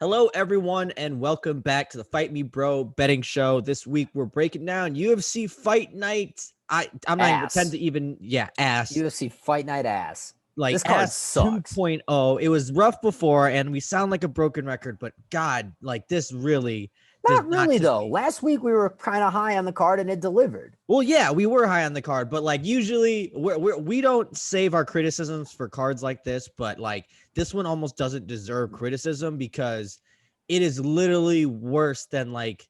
Hello, everyone, and welcome back to the Fight Me Bro betting show. This week, we're breaking down UFC Fight Night. I'm not even pretend to even, ass. UFC Fight Night ass. Like, This card ass sucks. 2.0. It was rough before, and we sound like a broken record, but God, like, this really does Not really, just... though. Last week, we were kind of high on the card, and it delivered. Well, yeah, we were high on the card, but like usually we don't save our criticisms for cards like this, but like this one almost doesn't deserve criticism because it is literally worse than like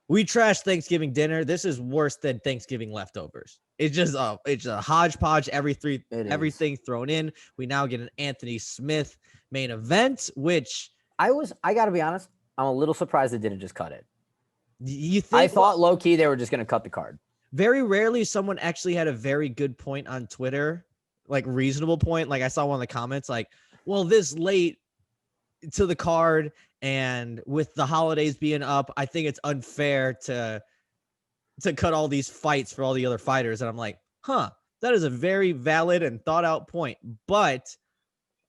we trash Thanksgiving dinner. This is worse than Thanksgiving leftovers. It's a hodgepodge, everything thrown in. We now get an Anthony Smith main event, which I got to be honest, I'm a little surprised they didn't just cut it. you think I thought low key they were just going to cut the card. Very rarely someone actually had a very good point on Twitter, like reasonable point. Like I saw one of the comments like, well, this late to the card and with the holidays being up, I think it's unfair to cut all these fights for all the other fighters. And I'm like, that is a very valid and thought out point. But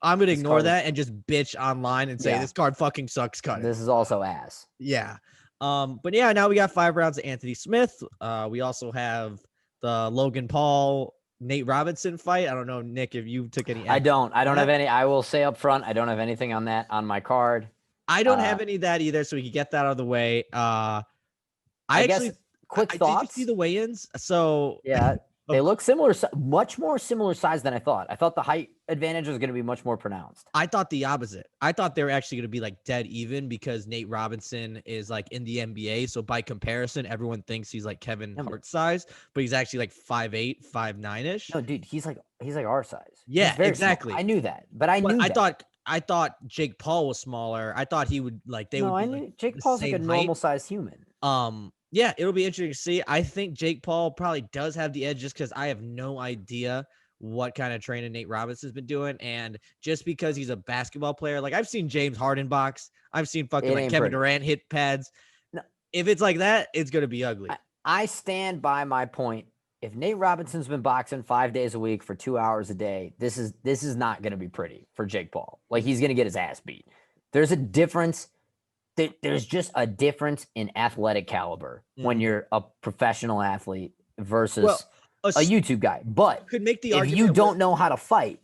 I'm going to ignore that and just bitch online and say this card fucking sucks. Cut it. This is also ass. Yeah. But yeah, now we got 5 rounds of Anthony Smith. We also have the Logan Paul, Nate Robinson fight. I don't know, Nick, if you took any. I don't have any. I will say up front, I don't have anything on that on my card. I don't have any of that either, so we can get that out of the way. I guess quick thoughts. Did you see the weigh-ins? So yeah. They look similar, much more similar size than I thought. I thought the height advantage was going to be much more pronounced. I thought the opposite. I thought they were actually going to be like dead even because Nate Robinson is like in the NBA. So by comparison, everyone thinks he's like Kevin Hart size, but he's actually like 5'8", 5'9"-ish. No, dude, he's like our size. Yeah, exactly. Small. I knew that, but I thought Jake Paul was smaller. I thought he would like I knew like Jake Paul's like a normal sized human. Yeah, it'll be interesting to see. I think Jake Paul probably does have the edge just because I have no idea what kind of training Nate Robinson's been doing. And just because he's a basketball player, like I've seen James Harden box. I've seen fucking like Kevin Durant hit pads. No, if it's like that, it's going to be ugly. I stand by my point. If Nate Robinson's been boxing 5 days a week for 2 hours a day, this is not going to be pretty for Jake Paul. Like he's going to get his ass beat. There's a difference. There's just a difference in athletic caliber when you're a professional athlete versus a YouTube guy. But could make the if you don't know how to fight,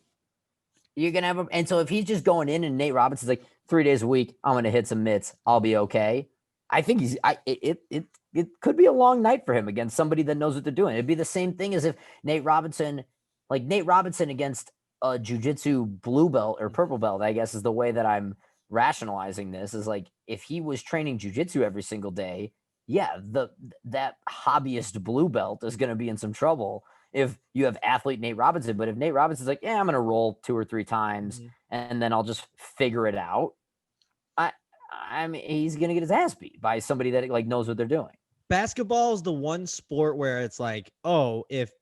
you're going to have and so if he's just going in and Nate Robinson's like 3 days a week, I'm going to hit some mitts, I'll be okay. I think it could be a long night for him against somebody that knows what they're doing. It'd be the same thing as if Nate Robinson against a jiu-jitsu blue belt or purple belt, I guess is the way that I'm rationalizing this, is like if he was training jiu-jitsu every single day, that hobbyist blue belt is going to be in some trouble if you have athlete Nate Robinson. But if Nate Robinson's like, I'm going to roll 2 or 3 times and then I'll just figure it out, I mean, he's going to get his ass beat by somebody that like knows what they're doing. Basketball is the one sport where it's like, if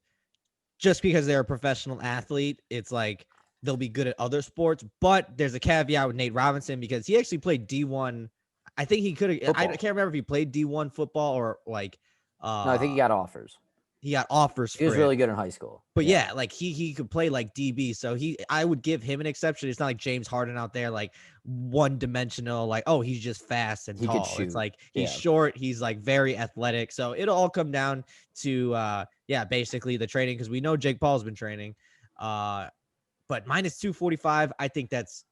just because they're a professional athlete, it's like they'll be good at other sports. But there's a caveat with Nate Robinson because he actually played D1. I think he could have. I can't remember if he played D1 football or like. No, I think he got offers. He got offers. He was really good in high school. But like he could play like DB. So I would give him an exception. It's not like James Harden out there, like one dimensional, like, he's just fast and tall. It's like he's short. He's like very athletic. So it'll all come down to, basically the training. Cause we know Jake Paul's been training, but minus 245. I think that's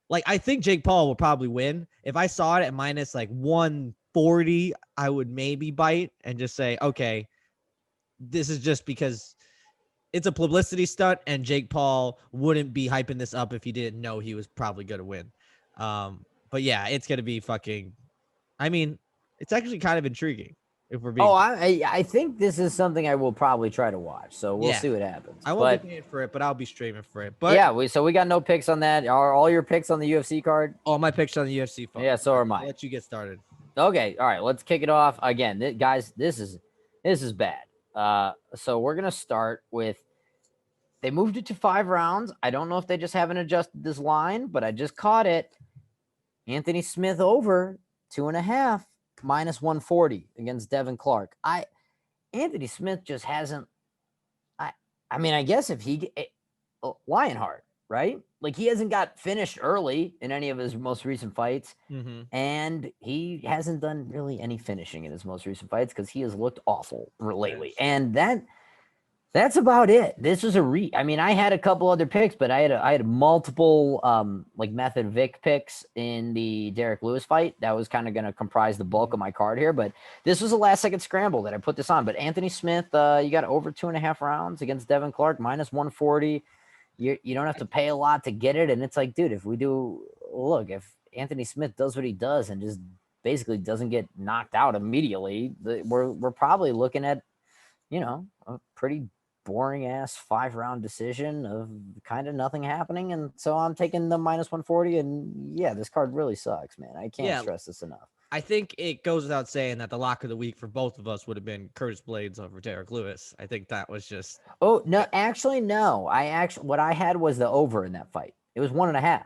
like, I think Jake Paul will probably win. If I saw it at minus like 140, I would maybe bite and just say, okay, this is just because it's a publicity stunt and Jake Paul wouldn't be hyping this up if he didn't know he was probably going to win. But yeah, it's going to be fucking, I mean, it's actually kind of intriguing if we're being. I think this is something I will probably try to watch. So we'll see what happens. I won't be paying for it, but I'll be streaming for it. But we got no picks on that. Are all your picks on the UFC card? All my picks on the UFC phone. Yeah, so are mine. I'll let you get started. Okay. All right. Let's kick it off again. Guys, this is bad. So we're going to start with, they moved it to 5 rounds. I don't know if they just haven't adjusted this line, but I just caught it. Anthony Smith over 2.5 minus 140 against Devin Clark. Anthony Smith just hasn't, I mean, I guess if Lionheart, right? Like he hasn't got finished early in any of his most recent fights. And he hasn't done really any finishing in his most recent fights because he has looked awful lately. And that's about it. This was I mean, I had a couple other picks, but I had multiple like Method Vic picks in the Derek Lewis fight. That was kind of going to comprise the bulk of my card here, but this was a last second scramble that I put this on. But Anthony Smith, you got over 2.5 rounds against Devin Clark, minus 140. You don't have to pay a lot to get it. And it's like, dude, if Anthony Smith does what he does and just basically doesn't get knocked out immediately, we're probably looking at, a pretty boring ass 5-round decision of kind of nothing happening. And so I'm taking the minus 140. And yeah, this card really sucks, man. I can't stress this enough. I think it goes without saying that the lock of the week for both of us would have been Curtis Blades over Derek Lewis. I think that was just. Oh, no, actually, no. What I had was the over in that fight. It was 1.5.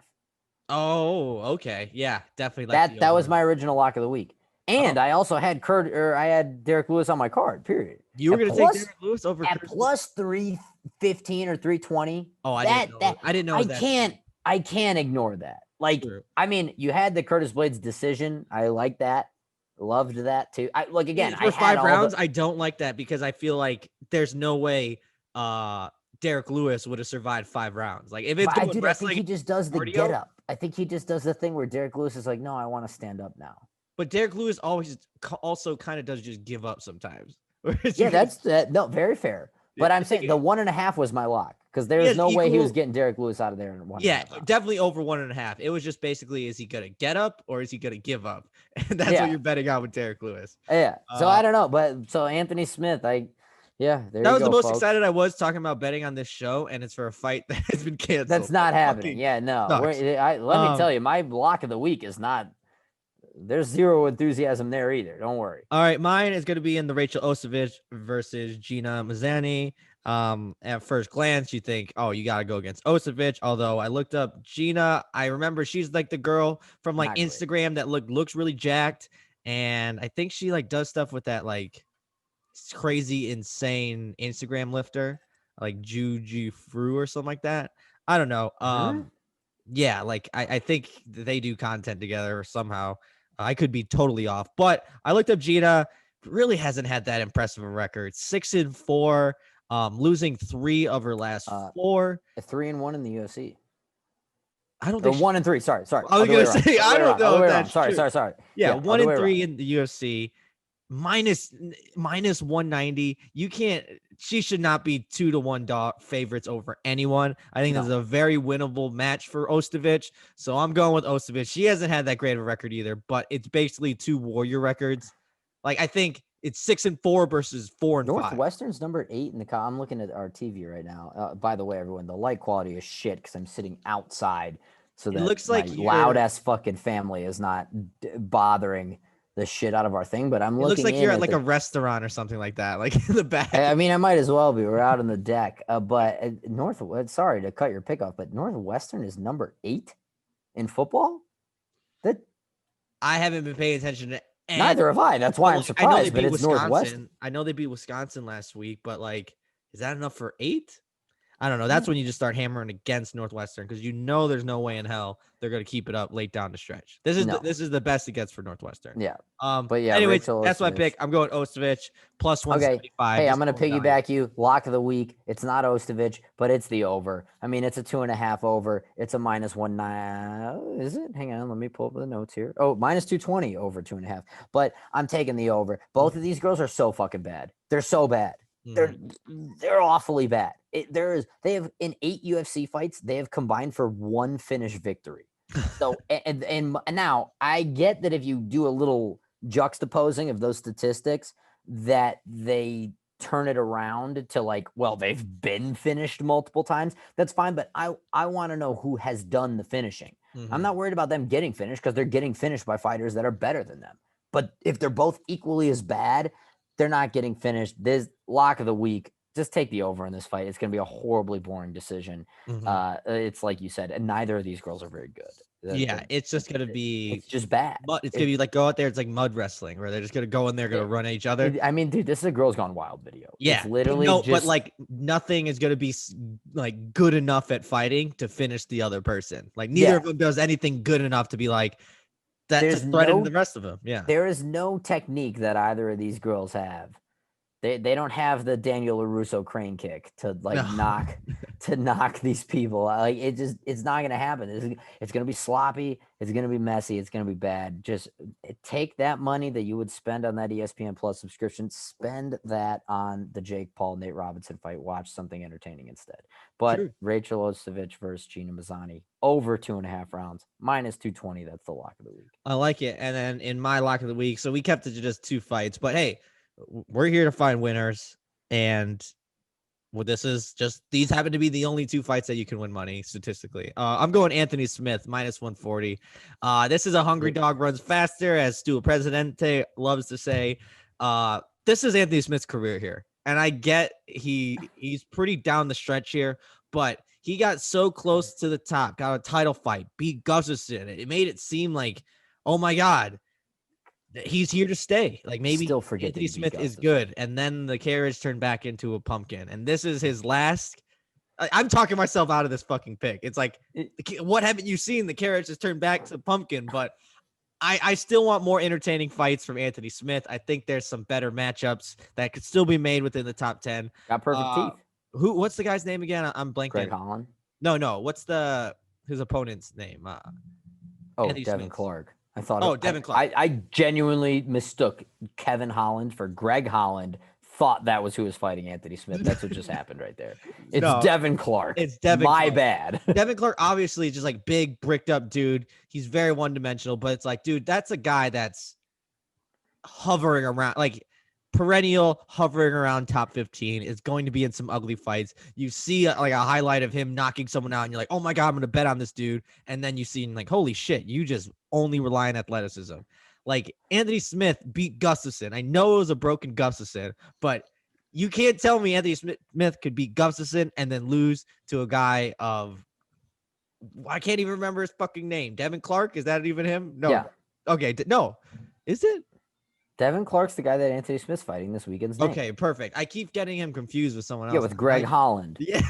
Oh, okay. Yeah, definitely. That was my original lock of the week. And I also had I had Derek Lewis on my card, period. You were going to take Derek Lewis over at plus 315 or 320. Oh, I didn't know that. I can't ignore that. Like, sure. I mean, you had the Curtis Blades decision. I like that. Loved that too. For 5 rounds, I don't like that because I feel like there's no way Derek Lewis would have survived 5 rounds. Like if it's wrestling, I think he just does the get up. I think he just does the thing where Derek Lewis is like, no, I want to stand up now. But Derek Lewis also kind of does just give up sometimes. Yeah, that's no, very fair. But I'm saying the 1.5 was my lock because there's no way he was getting Derek Lewis out of there in 1.5. Yeah, definitely over 1.5. It was just basically, is he going to get up or is he going to give up? And that's what you're betting on with Derek Lewis. Yeah. So I don't know. But so Anthony Smith, that was the most folks. excited I was talking about betting on this show, and it's for a fight that has been canceled. That's not happening. Yeah, no. Let me tell you, my block of the week is not. There's zero enthusiasm there either. Don't worry. All right, mine is going to be in the Rachel Ostovich versus Gina Mazzani. At first glance, you think, oh, you got to go against Ostovich. Although I looked up Gina, I remember she's like the girl from like Instagram that looks really jacked, and I think she like does stuff with that like crazy, insane Instagram lifter, like Juju Fru or something like that. I don't know. Yeah, like I think they do content together somehow. I could be totally off, but I looked up Gina. Really hasn't had that impressive a record. 6-4, losing 3 of her last 4. 3-1 in the UFC. I don't think 1-3. Sorry. I was gonna say I don't know. Sorry. Yeah, 1-3 in the UFC. Minus 190. You can't. She should not be 2-1 favorites over anyone. I think this is a very winnable match for Ostovich. So I'm going with Ostovich. She hasn't had that great of a record either, but it's basically 2 warrior records. Like I think it's 6-4 versus 4-5. Northwestern's number 8 in the. I'm looking at our TV right now. By the way, everyone, the light quality is shit because I'm sitting outside, so that it looks like loud ass fucking family is not bothering the shit out of our thing, but I'm looking. It looks like you're at like a restaurant or something like that, like in the back. I mean, I might as well be. We're out on the deck. But sorry to cut your pick off, but Northwestern is number 8 in football. That I haven't been paying attention to. Neither have I. That's why I'm surprised. But it's Northwestern. I know they beat Wisconsin last week, but like, is that enough for 8? I don't know. That's when you just start hammering against Northwestern because there's no way in hell they're going to keep it up late down the stretch. This is the best it gets for Northwestern. Yeah. But yeah. Anyways, that's my pick. I'm going Ostovich plus 175. Hey, I'm going to piggyback you. Lock of the week. It's not Ostovich, but it's the over. I mean, it's a 2.5 over. It's a minus 1.9. Is it? Hang on. Let me pull up the notes here. Oh, minus 220 over 2.5. But I'm taking the over. Both of these girls are so fucking bad. They're so bad. They're awfully bad. They have in 8 UFC fights, they have combined for 1 finish victory. So and now I get that if you do a little juxtaposing of those statistics, that they turn it around to like, well, they've been finished multiple times. That's fine, but I want to know who has done the finishing. I'm not worried about them getting finished because they're getting finished by fighters that are better than them. But if they're both equally as bad, they're not getting finished. This lock of the week, just take the over in this fight. It's going to be a horribly boring decision. It's like you said, and neither of these girls are very good. It's just gonna be. It's just bad. It's gonna be like go out there. It's like mud wrestling, where they're just gonna go in there, gonna run at each other. I mean, dude, this is a Girls Gone Wild video. Yeah, it's literally but like nothing is gonna be like good enough at fighting to finish the other person. Like neither of them does anything good enough to be like that to threaten the rest of them. Yeah, there is no technique that either of these girls have. They don't have the Daniel LaRusso crane kick to knock these people. Like it's not gonna happen. It's gonna be sloppy. It's gonna be messy. It's gonna be bad. Just take that money that you would spend on that ESPN Plus subscription, spend that on the Jake Paul Nate Robinson fight. Watch something entertaining instead. But sure. Rachel Ostovich versus Gina Mazzani over 2.5 rounds -220. That's the lock of the week. I like it. And then in my lock of the week, so we kept it to just 2 fights. But hey, we're here to find winners, and this is just these happen to be the only 2 fights that you can win money statistically. I'm going Anthony Smith -140. This is a hungry dog runs faster, as Stu Presidente loves to say. This is Anthony Smith's career here, and I get he's pretty down the stretch here, but he got so close to the top, got a title fight, beat Gustafsson. It made it seem like, oh my God, he's here to stay. Like maybe still forget Anthony Smith is good, and then the carriage turned back into a pumpkin, and this is his last. I'm talking myself out of this fucking pick. It's like, what haven't you seen? The carriage has turned back to pumpkin, but I still want more entertaining fights from Anthony Smith. I think there's some better matchups that could still be made within the top 10. Got perfect teeth. What's the guy's name again? I'm blanking. Greg Holland. No. What's his opponent's name? Devin Smith. Clark. I thought. Devin Clark. I genuinely mistook Kevin Holland for Greg Holland. Thought that was who was fighting Anthony Smith. That's what just happened right there. It's Devin Clark. It's Devin. My bad. Devin Clark, obviously, just like big bricked up dude. He's very one dimensional, but it's like, dude, that's a guy that's hovering around, like perennial hovering around top 15. Is going to be in some ugly fights. You see like a highlight of him knocking someone out, and you're like, oh my God, I'm gonna bet on this dude. And then you see like, holy shit, you just only rely on athleticism. Like Anthony Smith beat Gustafsson. I know it was a broken Gustafsson, but you can't tell me Anthony Smith could beat Gustafsson and then lose to a guy of, I can't even remember his fucking name. Devin Clark? Is that even him? No. Yeah. Okay. No. Is it? Devin Clark's the guy that Anthony Smith's fighting this weekend's name. Okay, perfect. I keep getting him confused with someone else. Yeah, with Greg Holland. Yeah,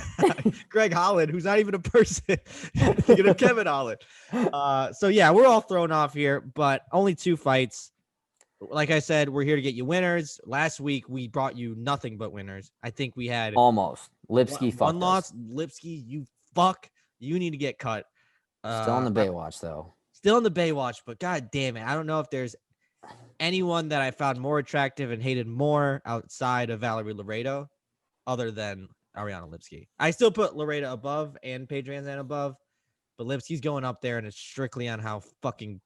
Greg Holland, who's not even a person. Thinking of Kevin Holland. So yeah, we're all thrown off here, but only 2 fights. Like I said, we're here to get you winners. Last week we brought you nothing but winners. I think we had almost Lipsky. One loss. Lipsky, you fuck. You need to get cut. Still on the Baywatch though. Still on the Baywatch, but god damn it, I don't know if there's anyone that I found more attractive and hated more outside of Valerie Laredo, other than Ariana Lipsky. I still put Laredo above and Paige VanZant above, but Lipsky's going up there, and it's strictly on how fucking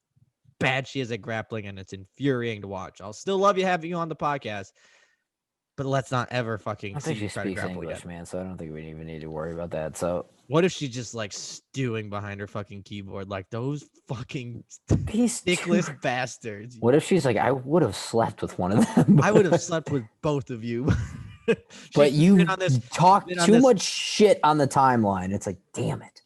bad she is at grappling, and it's infuriating to watch. I'll still love having you on the podcast, but let's not ever fucking. I think she speaks English, man, so I don't think we even need to worry about that. So what if she's just like stewing behind her fucking keyboard like those fucking dickless bastards? What if she's like, I would have slept with one of them. I would have slept with both of you. But you talk too much shit on the timeline. It's like, damn it.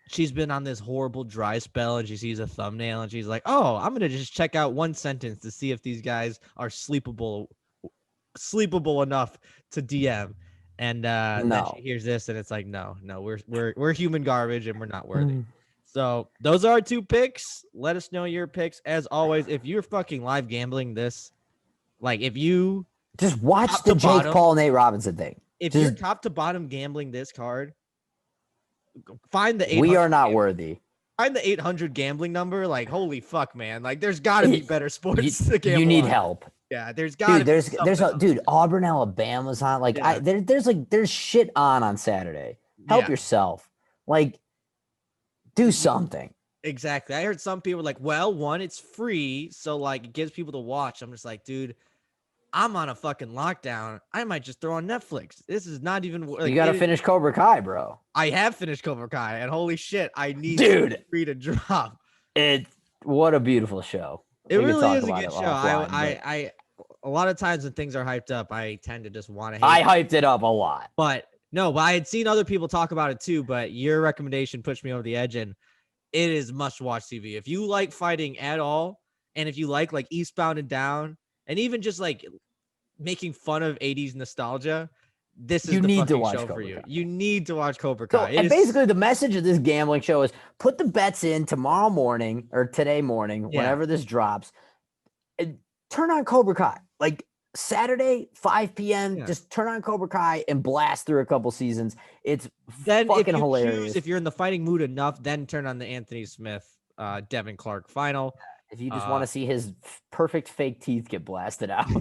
She's been on this horrible dry spell, and she sees a thumbnail, and she's like, oh, I'm going to just check out one sentence to see if these guys are sleepable enough to DM. And then she hears this, and it's like, no, we're human garbage, and we're not worthy. So those are our 2 picks. Let us know your picks. As always, if you're fucking live gambling this, like if you just watch the Jake Paul Nate Robinson thing. If you're top to bottom gambling this card, find the 800. We are not worthy. Find the 800 gambling number. Like, holy fuck, man! Like, there's got to be better sports to gamble. You need on. help. Yeah, there's got to. Dude, Auburn, Alabama's on. Like, yeah. There's shit on Saturday. Help yourself. Like, do something. Exactly. I heard some people like, well, one, it's free, so like it gives people to watch. I'm just like, dude, I'm on a fucking lockdown. I might just throw on Netflix. This is not even. Like, you got to finish Cobra Kai, bro. I have finished Cobra Kai, and holy shit, I need free to drop. What a beautiful show. It really is a good show. I a lot of times when things are hyped up, I tend to just want to hate I hyped it up a lot. But I had seen other people talk about it too, but your recommendation pushed me over the edge, and it is must-watch TV. If you like fighting at all, and if you like Eastbound and Down, and even just like making fun of 80s nostalgia, this is the fucking show for you. You need to watch Cobra Kai. So, and basically the message of this gambling show is put the bets in tomorrow morning or today morning, whenever this drops, and turn on Cobra Kai. Like Saturday, 5 p.m., just turn on Cobra Kai and blast through a couple seasons. It's then fucking hilarious. If you're in the fighting mood enough, then turn on the Anthony Smith, Devin Clark final. If you just want to see his perfect fake teeth get blasted out.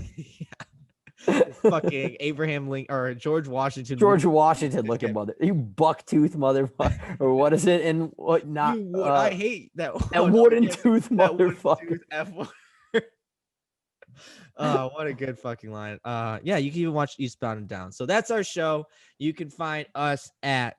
Fucking Abraham Lincoln or George Washington looking mother, you buck tooth motherfucker, or what is it? And what not? I hate that wooden tooth motherfucker. What a good fucking line. Yeah, you can even watch Eastbound and Down. So that's our show. You can find us at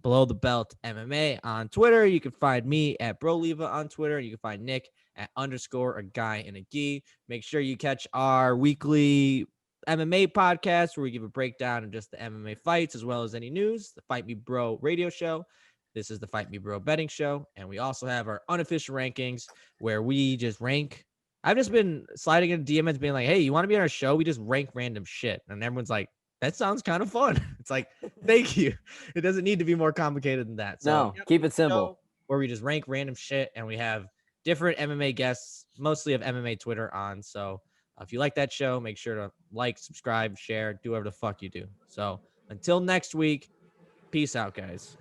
Below the Belt MMA on Twitter. You can find me at BroLeva on Twitter. You can find Nick at _ a guy in a gi. Make sure you catch our weekly MMA podcast where we give a breakdown of just the MMA fights as well as any news. The Fight Me Bro radio show. This is the Fight Me Bro betting show. And we also have our unofficial rankings where we just rank. I've just been sliding into DMs being like, hey, you want to be on our show? We just rank random shit. And everyone's like, that sounds kind of fun. It's like, thank you. It doesn't need to be more complicated than that. So no, keep it simple. Where we just rank random shit and we have different MMA guests, mostly of MMA Twitter on. So if you like that show, make sure to like, subscribe, share, do whatever the fuck you do. So until next week, peace out, guys.